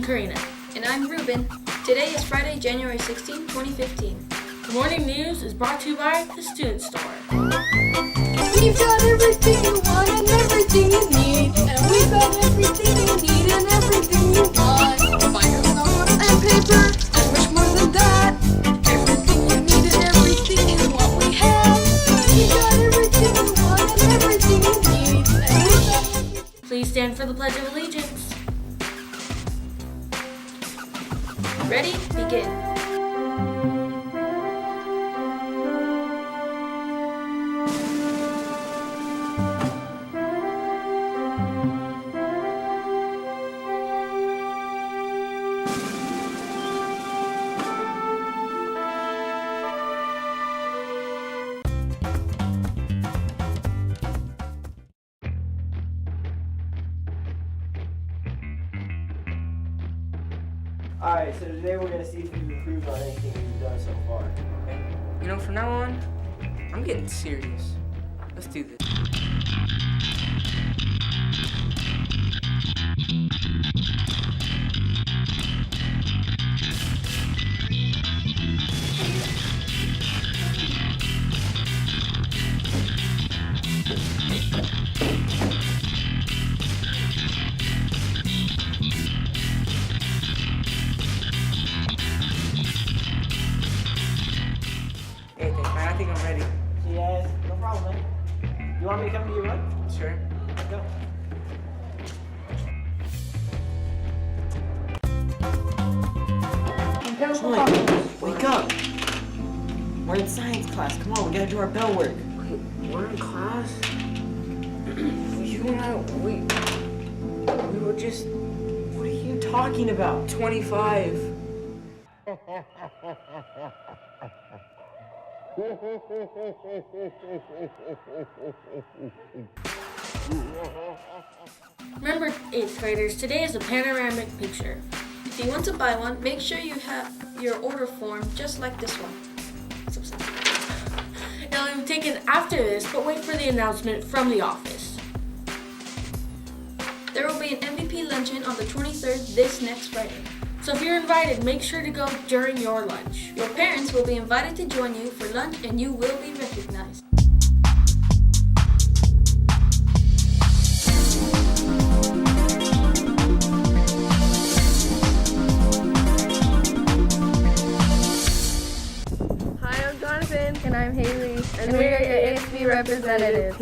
Karina. And I'm Ruben. Today is Friday, January 16, 2015. The morning news is brought to you by the Student Store. We've got everything you want and everything you need. And we've got everything you need and everything you want. Binder notes and paper and much more than that. Everything you need and everything you want we have. We've got everything you want and everything you need. And we've got everything. Please stand for the Pledge of Allegiance. Ready? Begin. Alright, so today we're going to see if we've improved on anything we've done so far. Okay. You know, from now on, I'm getting serious. Let's do this. Hey, thanks, man. I think I'm ready. Yes, no problem, man. You want me to come to your room? Sure. Let's go. Wake up! We're in science class. Come on, we gotta do our bell work. Wait, we're in class? You and I, we were just What are you talking about? 25. Remember, 8th graders, today is a panoramic picture. If you want to buy one, make sure you have your order form just like this one. It'll be taken after this, but wait for the announcement from the office. There will be an MVP luncheon on the 23rd this next Friday. So if you're invited, make sure to go during your lunch. Your parents will be invited to join you for lunch and you will be recognized. Hi, I'm Jonathan. And I'm Haley. And we are your ASB representatives.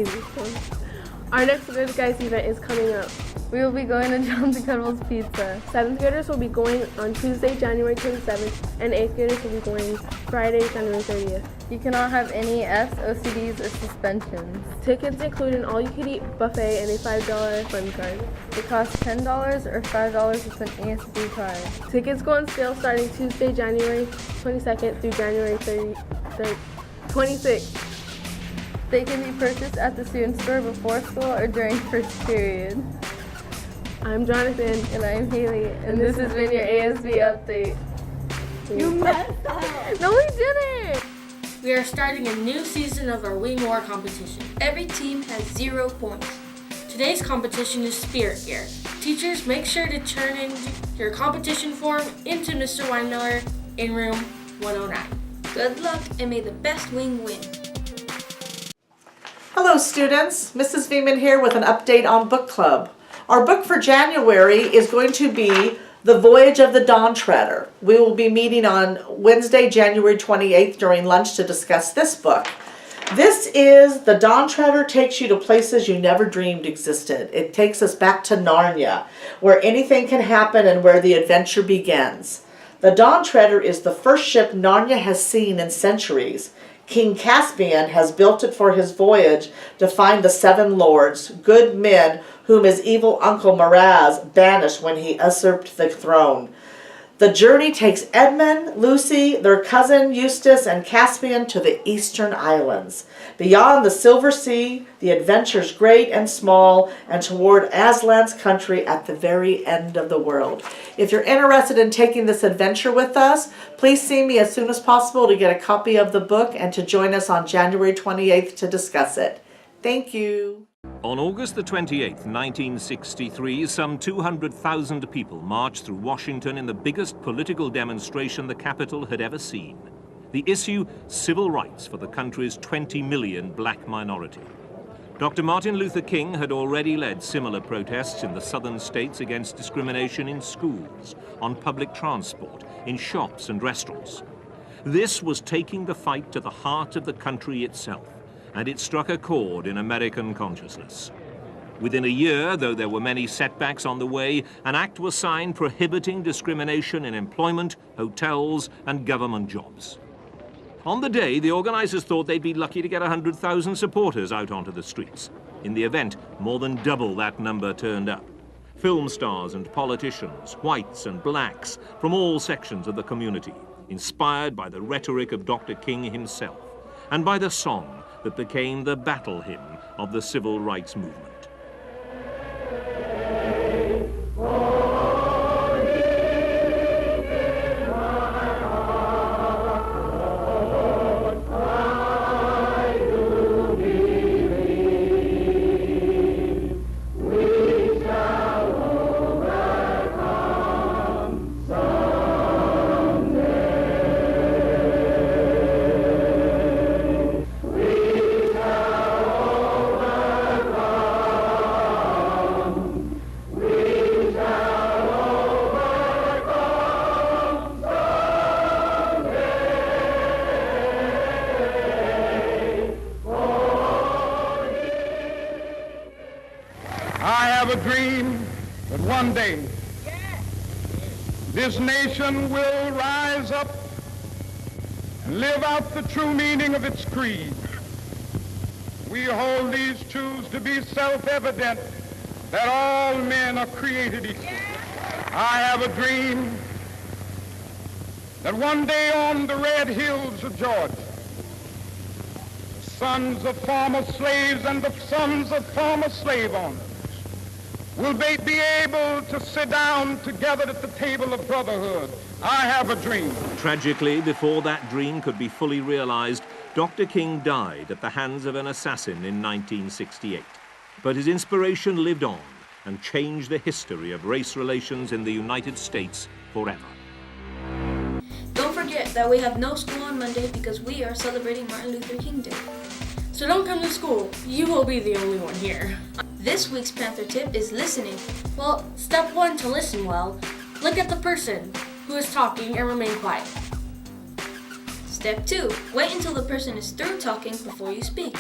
Our next Good Guys event is coming up. We will be going to John's Incredibles Pizza. 7th graders will be going on Tuesday, January 27th, and 8th graders will be going Friday, January 30th. You cannot have any Fs, OCDs, or suspensions. Tickets include an all-you-can-eat buffet and a $5 fun card. It costs $10 or $5 with an ASB card. Tickets go on sale starting Tuesday, January 22nd through January 26th. They can be purchased at the student store before school or during first period. I'm Jonathan. And I'm Haley. And this has been your ASB update. You messed up! No, we didn't! We are starting a new season of our Wing War competition. Every team has 0 points. Today's competition is Spirit Gear. Teachers, make sure to turn in your competition form into Mr. Weinmiller in room 109. Good luck and may the best wing win. Hello students, Mrs. Veman here with an update on book club. Our book for January is going to be The Voyage of the Dawn Treader. We will be meeting on Wednesday, January 28th during lunch to discuss this book. This is The Dawn Treader takes you to places you never dreamed existed. It takes us back to Narnia, where anything can happen and where the adventure begins. The Dawn Treader is the first ship Narnia has seen in centuries. King Caspian has built it for his voyage to find the 7 lords, good men whom his evil uncle Miraz banished when he usurped the throne. The journey takes Edmund, Lucy, their cousin Eustace, and Caspian to the eastern islands. Beyond the Silver Sea, the adventure's great and small, and toward Aslan's country at the very end of the world. If you're interested in taking this adventure with us, please see me as soon as possible to get a copy of the book and to join us on January 28th to discuss it. Thank you. On August the 28th, 1963, some 200,000 people marched through Washington in the biggest political demonstration the Capitol had ever seen. The issue, civil rights for the country's 20 million black minority. Dr. Martin Luther King had already led similar protests in the southern states against discrimination in schools, on public transport, in shops and restaurants. This was taking the fight to the heart of the country itself, and it struck a chord in American consciousness. Within a year, though there were many setbacks on the way, an act was signed prohibiting discrimination in employment, hotels, and government jobs. On the day, the organizers thought they'd be lucky to get 100,000 supporters out onto the streets. In the event, more than double that number turned up. Film stars and politicians, whites and blacks, from all sections of the community, inspired by the rhetoric of Dr. King himself, and by the song that became the battle hymn of the civil rights movement. One day, this nation will rise up and live out the true meaning of its creed. We hold these truths to be self-evident, that all men are created equal. I have a dream that one day on the red hills of Georgia, the sons of former slaves and the sons of former slave owners will be able to sit down together at the table of brotherhood. I have a dream. Tragically, before that dream could be fully realized, Dr. King died at the hands of an assassin in 1968. But his inspiration lived on and changed the history of race relations in the United States forever. Don't forget that we have no school on Monday because we are celebrating Martin Luther King Day. So don't come to school. You will be the only one here. This week's Panther tip is listening. Well, step 1 to listen well, look at the person who is talking and remain quiet. Step 2, wait until the person is through talking before you speak.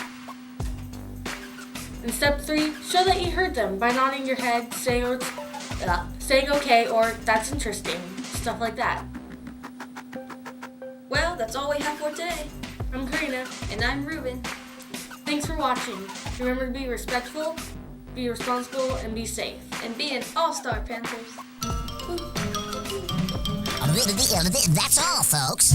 And step 3, show that you heard them by nodding your head, saying okay or that's interesting, stuff like that. Well, that's all we have for today. I'm Karina. And I'm Ruben. Thanks for watching. Remember to be respectful, be responsible, and be safe. And be an all-star, Panthers. That's all, folks.